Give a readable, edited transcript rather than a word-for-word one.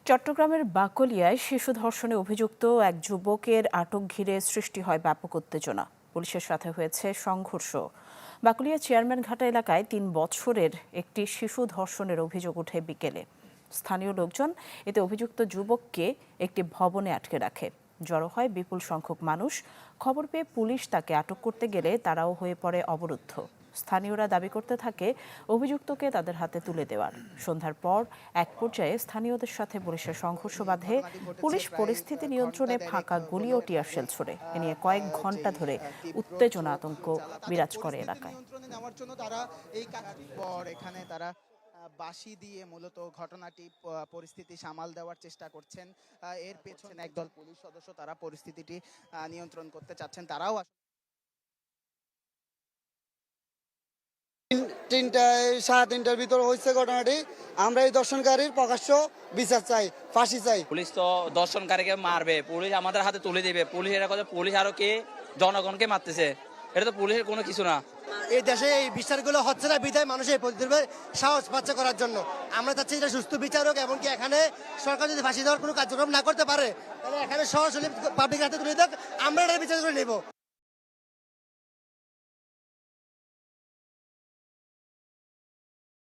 চট্টগ্রামের বাকলিয়ায় শিশু ধর্ষণে অভিযুক্ত এক যুবকের আটক ঘিরে সৃষ্টি হয় ব্যাপক উত্তেজনা। পুলিশের সাথে হয়েছে সংঘর্ষ। বাকলিয়া চেয়ারম্যানঘাটা এলাকায় ৩ বছরের একটি শিশু ধর্ষণের অভিযোগ ওঠে বিকেলে। স্থানীয় লোকজন এতে অভিযুক্ত যুবককে একটি ভবনে আটকে রাখে। জড়ো হয় বিপুল সংখ্যক মানুষ। খবর পেয়ে পুলিশ তাকে আটক করতে গেলে তারাও হয়ে পড়ে অবরুদ্ধ। স্থানীয়রা দাবি করতে থাকে অভিযুক্তকে তাদের হাতে তুলে দেওয়ার। সন্ধ্যার পর এক পর্যায়ে স্থানীয়দের সাথে পুলিশের সংঘর্ষ বাধে। পুলিশ পরিস্থিতি নিয়ন্ত্রণে ফাঁকা গুলি ও টিয়ার শেল ছোড়ে। এ নিয়ে কয়েক ঘন্টা ধরে উত্তেজনা আতঙ্ক বিরাজ করে এলাকায়। বাঁশি দিয়ে মূলত ঘটনাটি পরিস্থিতি সামাল দেওয়ার চেষ্টা করছেন। এর পেছনে একদল পুলিশ সদস্য তারা পরিস্থিতিটি নিয়ন্ত্রণ করতে চাচ্ছেন। তারাও সাড়ে তিনটার ভিতর হয়েছে ঘটনাটি। আমরা এই দর্শনকারীর প্রকাশ্য বিচার চাই, ফাঁসি চাই। পুলিশ তো দর্শনকারীকে মারবে, পুলিশ আমাদের হাতে তুলে দিবে। পুলিশ এটা কথা, পুলিশ আরো কে জনগণকে মারতেছে, এটা তো পুলিশের কোনো কিছু না। এই দেশে এই বিচারগুলো হচ্ছে না বিধায় মানুষ এই প্রতিদিন সাহস পাচ্ছে করার জন্য। আমরা চাচ্ছি এটা সুস্থ বিচার হোক, এমনকি এখানে সরকার যদি ফাঁসি দেওয়ার কোনো কার্যক্রম না করতে পারে তাহলে এখানে সরাসরি পাবলিক হাতে তুলে দেখ, আমরা এটা বিচার করে নেব।